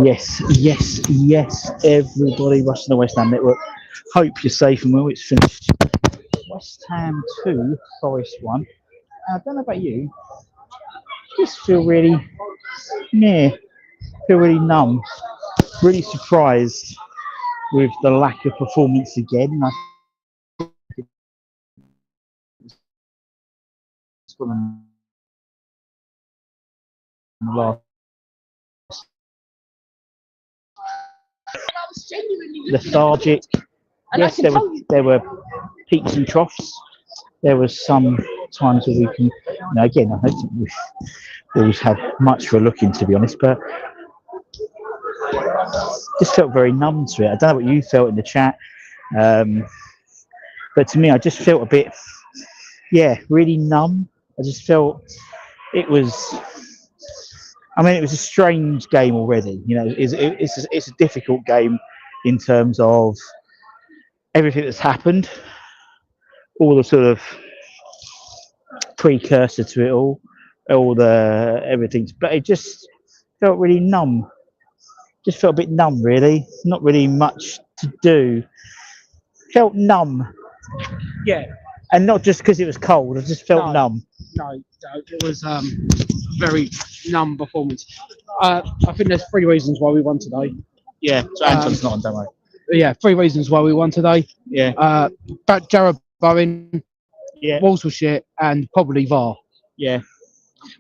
Yes. Everybody watching the West Ham Network. Hope you're safe and well. It's finished. West Ham 2, Forest 1. I don't know about you. Just feel really, feel really numb. Really surprised with the lack of performance again. I it's one of the last lethargic. Yes, there were peaks and troughs. There was some times where we can, again, I don't think we've always had much for a look in, to be honest, but just felt very numb to it. I don't know what you felt in the chat, but to me, I just felt a bit, really numb. I just felt it was. I mean, it was a strange game already. It's a difficult game in terms of everything that's happened, all the sort of precursor to it all the everything. But it just felt really numb. Just felt a bit numb, really. Not really much to do. Felt numb. Yeah. And not just because it was cold. I just felt numb. No, it was very numb performance. I think there's 3 reasons why we won today. Yeah, so Anton's not on, don't worry. Yeah, 3 reasons why we won today. Yeah. But Jared Bowen, Wolves were shit, and probably VAR. Yeah.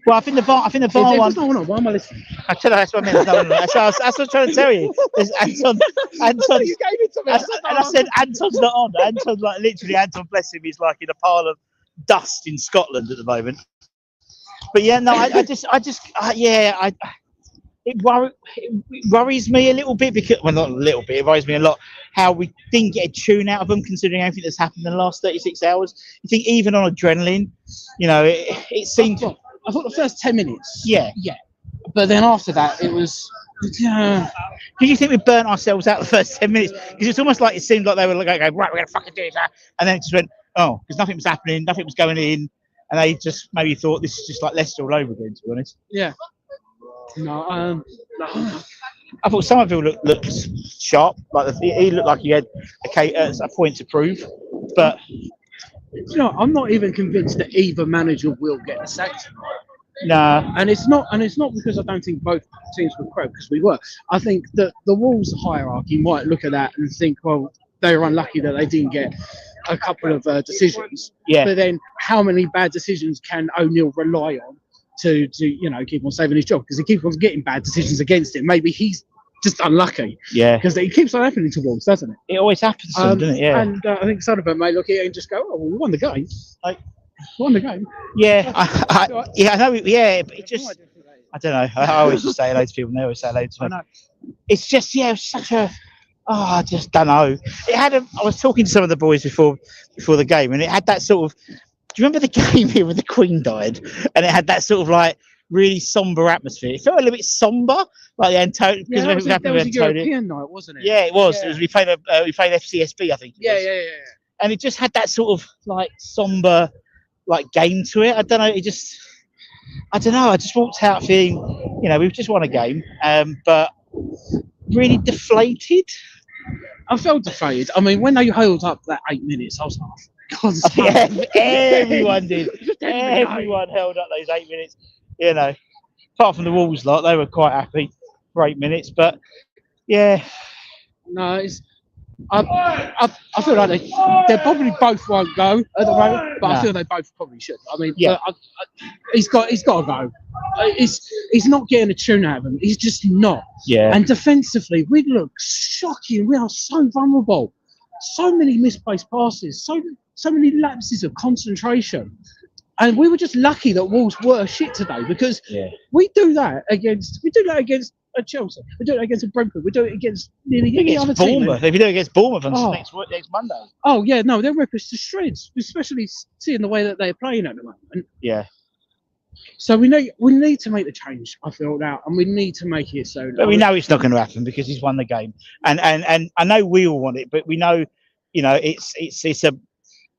Well, I think the VAR one. No, why am I listening? I tell you, that's what I meant. That's what I was trying to tell you. There's Anton. You gave it to me. I said Anton's not on. Anton, Anton, bless him, he's like in a pile of dust in Scotland at the moment. But it worries me a little bit because, well, not a little bit, it worries me a lot how we didn't get a tune out of them considering everything that's happened in the last 36 hours. You think even on adrenaline, it seemed. I thought the first 10 minutes. Yeah. But then after that, it was. Did you think we burnt ourselves out the first 10 minutes? Because it's almost like it seemed like they were like, right, we're going to fucking do that. And then it just went, because nothing was happening, nothing was going in. And they just maybe thought this is just like Leicester all over again, to be honest. Yeah. No. I thought Somerville looked sharp. He looked like he had a point to prove. But I'm not even convinced that either manager will get the sacked. Nah. And it's not because I don't think both teams were crap, because we were. I think that the Wolves hierarchy might look at that and think, well, they were unlucky that they didn't get a couple of decisions. Yeah. But then how many bad decisions can O'Neill rely on to keep on saving his job? Because he keeps on getting bad decisions against him. Maybe he's just unlucky. Yeah. Because it keeps on happening to Wolves, doesn't it? It always happens to them, doesn't it? Yeah. And I think Sullivan may look at it and just go, oh, well, we won the game. Won the game. Yeah. I know. Yeah. But it just. I don't know. I always just say hello to people and they always say hello to me. I know. It's just, it was such a. I just don't know. I was talking to some of the boys before the game, and it had that sort of. Do you remember the game here when the Queen died? And it had that sort of like really somber atmosphere. It felt a little bit somber, like the Antonio. Yeah, that was a European night, wasn't it? Yeah, it was. Yeah. It was. We played FCSB, I think. Yeah. And it just had that sort of like somber, like game to it. I don't know. I don't know. I just walked out feeling, we've just won a game, but really deflated. I felt deflated. I mean, when they held up that 8 minutes, I was like, God, everyone did. Everyone held up those 8 minutes. Apart from the Wolves lot, they were quite happy for 8 minutes. But yeah, no, I feel like they probably both won't go at the moment, but I feel they both probably should. I mean, he's got to go. He's not getting a tune out of him. He's just not. Yeah. And defensively, we look shocking. We are so vulnerable. So many misplaced passes. So many lapses of concentration. And we were just lucky that Wolves were shit today, because we do that against a Chelsea. We do it against a Brentford. We do it against nearly any other team. Bournemouth. If you do it against Bournemouth next Monday. Oh yeah, no, they'll rip us to shreds, especially seeing the way that they're playing at the moment. Yeah. So we need to make the change, I feel now, and we need to make it so. But we know it's not going to happen because he's won the game, and I know we all want it, but we know, it's a.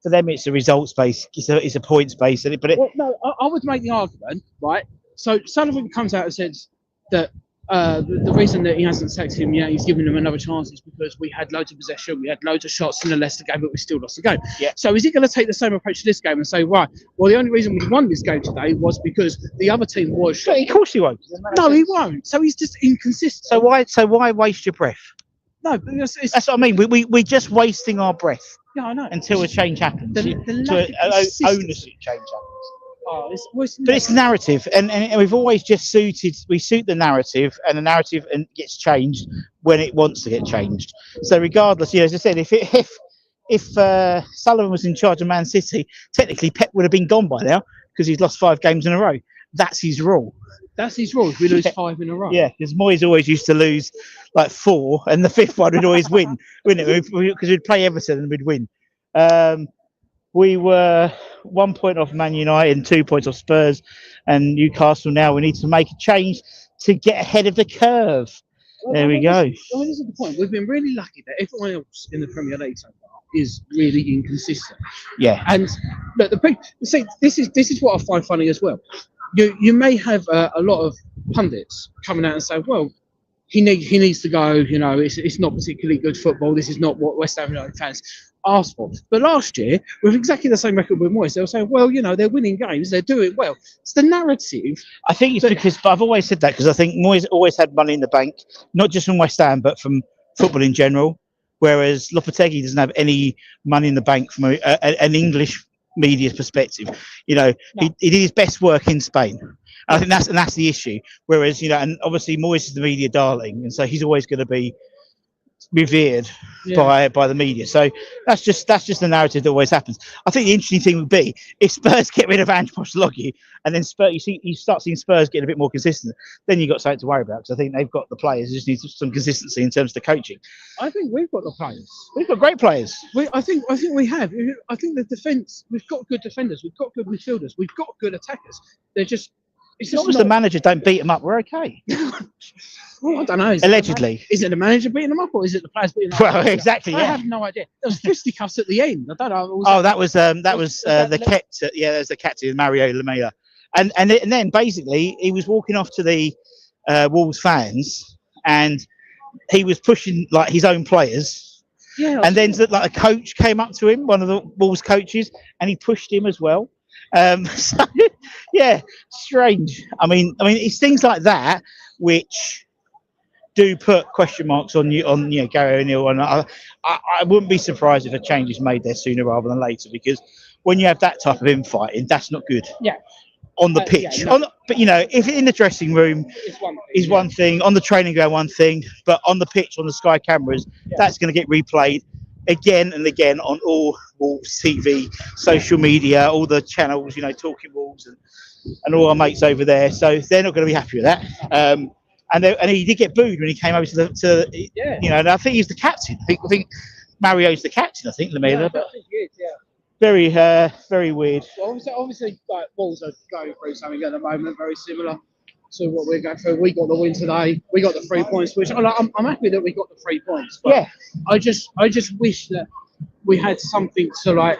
For them, it's a results based. It's a points based. But well, no, I would make the argument, right, So Sullivan comes out and says that the reason that he hasn't sacked him yet, he's given him another chance, is because we had loads of possession, we had loads of shots in the Leicester game, but we still lost the game. Yeah. So is he going to take the same approach to this game and say, right, well, the only reason we won this game today was because the other team was... But of course he won't. No, he won't. So he's just inconsistent. So why waste your breath? No, but That's what I mean. We're just wasting our breath yeah, I know. until a change happens. The Until ownership change happens. Oh, But it's narrative, and we've always just suit the narrative, and the narrative gets changed when it wants to get changed. So regardless, as I said, if Sullivan was in charge of Man City, technically Pep would have been gone by now because he's lost 5 games in a row. That's his rule. That's his rule. We lose 5 in a row. Yeah, because Moyes always used to lose like 4, and the 5th one would always win, wouldn't it? Because we'd play Everton and we'd win. We were 1 point off Man United and 2 points off Spurs and Newcastle. Now we need to make a change to get ahead of the curve. Well, there we go. This is the point. We've been really lucky that everyone else in the Premier League so far is really inconsistent. Yeah. And look, this is what I find funny as well. You may have a lot of pundits coming out and say, well, he needs to go. It's not particularly good football. This is not what West Ham United fans asked for. But last year, with exactly the same record with Moyes, they were saying, well, they're winning games, they're doing well. It's the narrative. I think it's because, but I've always said that because I think Moyes always had money in the bank, not just from West Ham, but from football in general. Whereas Lopetegui doesn't have any money in the bank from an English media perspective. He did his best work in Spain. I think that's the issue. Whereas and obviously Moyes is the media darling, and so he's always going to be revered by the media. So that's just the narrative that always happens. I think the interesting thing would be if Spurs get rid of Ange Postecoglou and then you start seeing Spurs getting a bit more consistent, then you've got something to worry about, because I think they've got the players. They just need some consistency in terms of the coaching. I think we've got the players. We've got great players. I think we have. I think the defence, we've got good defenders, we've got good midfielders, we've got good attackers. They're just... As long as the manager don't beat them up, we're okay. Well, I don't know. Allegedly. Is it the manager beating them up, or is it the players beating them up? Well, exactly. I have no idea. There was fisticuffs at the end. I don't know. That was the captain. Yeah, there's the captain, Mario Lamela, and then basically he was walking off to the Wolves fans, and he was pushing like his own players. Yeah. And then like a coach came up to him, one of the Wolves coaches, and he pushed him as well. So yeah, strange. I mean, it's things like that which do put question marks on Gary O'Neill, and I wouldn't be surprised if a change is made there sooner rather than later, because when you have that type of infighting, that's not good. Yeah. On the pitch, but if in the dressing room is one thing, on the training ground one thing, but on the pitch, on the Sky cameras, that's going to get replayed again and again on all Wolves TV, social media, all the channels, Talking Wolves and all our mates over there. So they're not going to be happy with that. And he did get booed when he came over and I think he's the captain. I think Mario's the captain. I think Lamela. Yeah, I think he is, yeah. Very, very weird. Well, obviously, like Wolves are going through something at the moment very similar to what we're going through. We got the win today. We got the 3 points, which I'm happy that we got the 3 points. But yeah. I just wish that we had something to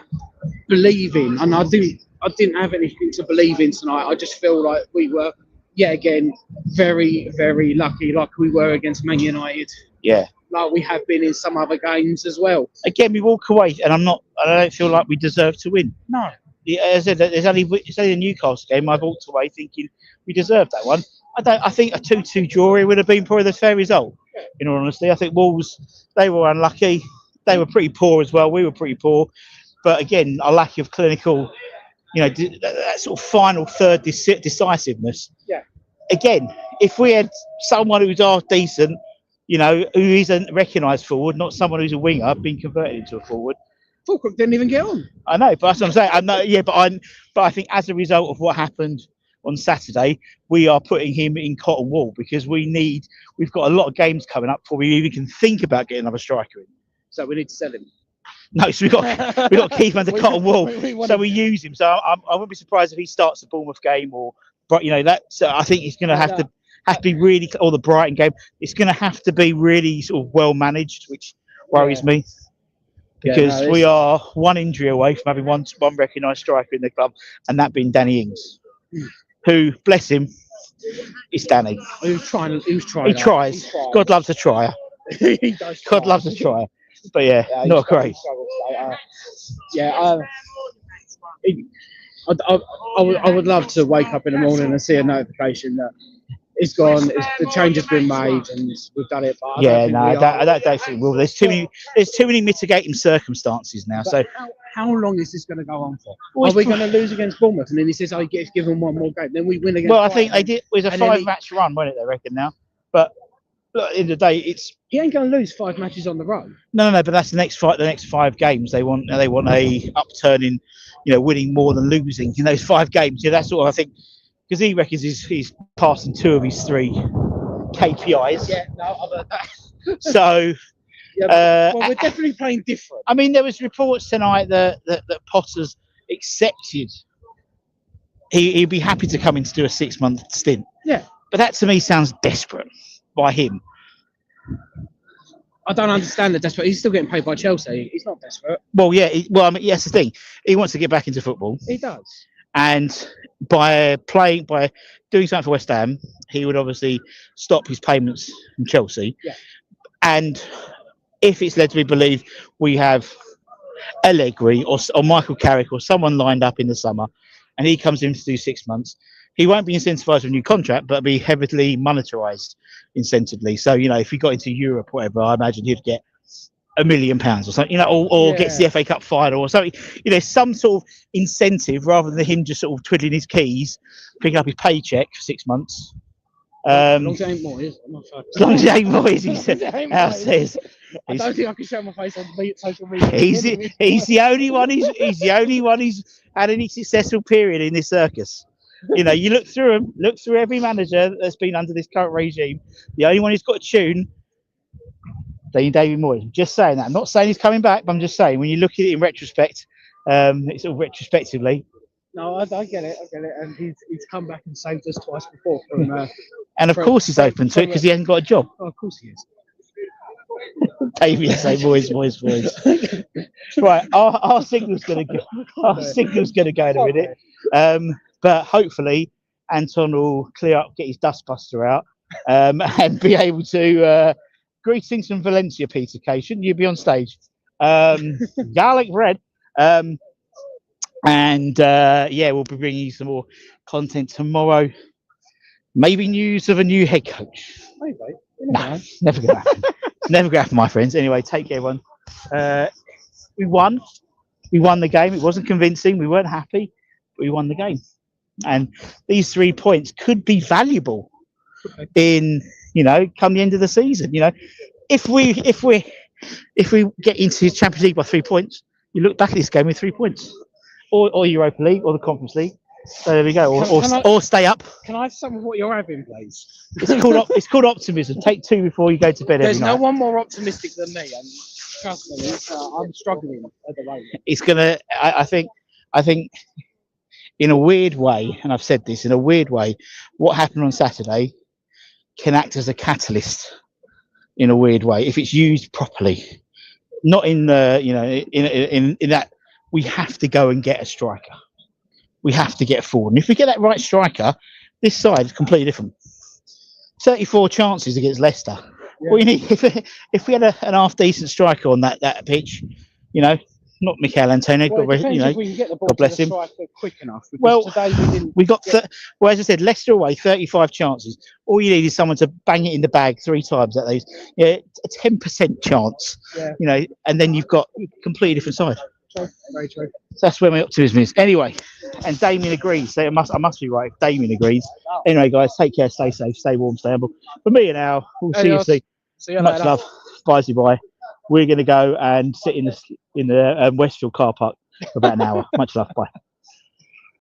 believe in, and I didn't have anything to believe in tonight. I just feel like we were yet again very, very lucky, like we were against Man United. Yeah. Like we have been in some other games as well. Again, we walk away, and I don't feel like we deserve to win. No. As I said, it's only a Newcastle game. I've walked away thinking we deserved that one. I think a 2-2 draw would have been probably the fair result. In all honesty, I think Wolves, they were unlucky. They were pretty poor as well. We were pretty poor, but again, a lack of clinical, that sort of final third decisiveness. Yeah. Again, if we had someone who's half decent, who is a recognised forward, not someone who's a winger, being converted into a forward. Fulcrook didn't even get on. I know, but that's what I'm saying. I know, yeah, but I think as a result of what happened on Saturday, we are putting him in cotton wool, because we've got a lot of games coming up before we even can think about getting another striker in. So we need to sell him. No, so we got to keep him under cotton wool. So we use him. So I wouldn't be surprised if he starts the Bournemouth game, but that. So I think he's going to have to be really, or the Brighton game. It's going to have to be really sort of well managed, which worries me. Because we are one injury away from having one recognised striker in the club, and that being Danny Ings. who, bless him, is Danny. He was trying. He hard. tries. God loves a trier. He does. God loves a trier. But yeah, not great. I would love to wake up in the morning and see a notification that it's gone, the change has been made, and we've done it. But I don't think we will. There's too many mitigating circumstances now. So how long is this going to go on for? Are we going to lose against Bournemouth? And then he says, "I get given one more game." Then we win against. Well, I think they did. It was a 5-match run, wasn't it? They reckon now. But look, at the end of the day, he ain't going to lose 5 matches on the road. No. But that's the next fight. The next 5 games, they want a upturn in, winning more than losing in those 5 games. Yeah, that's what I think. Because he reckons he's passing 2 of his 3 KPIs. Yeah, no, I've heard that. So, well, we're definitely playing different. I mean, there was reports tonight that Potter's accepted. He'd be happy to come in to do a 6-month stint. Yeah, but that to me sounds desperate by him. I don't understand the desperate. He's still getting paid by Chelsea. He's not desperate. Well, yeah. I mean, that's the thing. He wants to get back into football. He does. And by doing something for West Ham, he would obviously stop his payments from Chelsea. Yeah. And if it's led to be believed we have Allegri or Michael Carrick or someone lined up in the summer, and he comes in to do 6 months, he won't be incentivized with a new contract, but be heavily monetarized incentively. So, if he got into Europe or whatever, I imagine he'd get £1 million or something, or gets the FA Cup final or something. Some sort of incentive rather than him just sort of twiddling his keys, picking up his paycheck for 6 months. As long as it ain't Moyes, I'm not sure. As long as it ain't Moyes, he said. Al says. I don't think I can show my face on social media. He's the only one. He's the only one who's had any successful period in this circus. You look through every manager that's been under this current regime. The only one who's got a tune. David Moyes. Just saying that. I'm not saying he's coming back, but I'm just saying when you look at it in retrospect, it's all retrospectively. No, I get it. And he's come back and saved us twice before from. And of course he's open to it because he hasn't got a job. Oh, of course he is. David say Moyes. Right, our signal's going to go. Our signal's going to go in a minute. But hopefully Anton will clear up, get his dustbuster out, and be able to. Greetings from Valencia, Peter Kay. Shouldn't you be on stage? Garlic bread. We'll be bringing you some more content tomorrow. Maybe news of a new head coach. Maybe. No, never going to happen. Never going to happen, my friends. Anyway, take care, everyone. We won. We won the game. It wasn't convincing. We weren't happy, but we won the game. And these 3 points could be valuable in, come the end of the season. If we get into Champions League by 3 points, you look back at this game with 3 points, or Europa League or the Conference League. So there we go. Or stay up. Can I have some of what you're having, please? It's called Optimism. Take 2 before you go to bed. There's no one more optimistic than me, and trust me, I'm struggling at the moment. It's gonna. I think. In a weird way, and I've said this in a weird way, what happened on Saturday can act as a catalyst in a weird way if it's used properly. Not in the, in that we have to go and get a striker. We have to get forward. And if we get that right striker, this side is completely different. 34 chances against Leicester. Yeah. Well, if we had an half decent striker on that pitch, not Mikel Antonio, well, if we can get the ball God bless him. Quick enough. Well, today we got, as I said, Leicester away, 35 chances. All you need is someone to bang it in the bag 3 times at those. A 10% chance. Yeah. And then you've got a completely different side. True. Very true. So that's where my optimism is. Anyway, and Damien agrees. So I must be right. Damien agrees. Anyway, guys, take care, stay safe, stay warm, stay humble. For me and Al, we'll see you soon. See you Much later. love. Bye. We're going to go and sit in the Westfield car park for about an hour. Much love. Bye.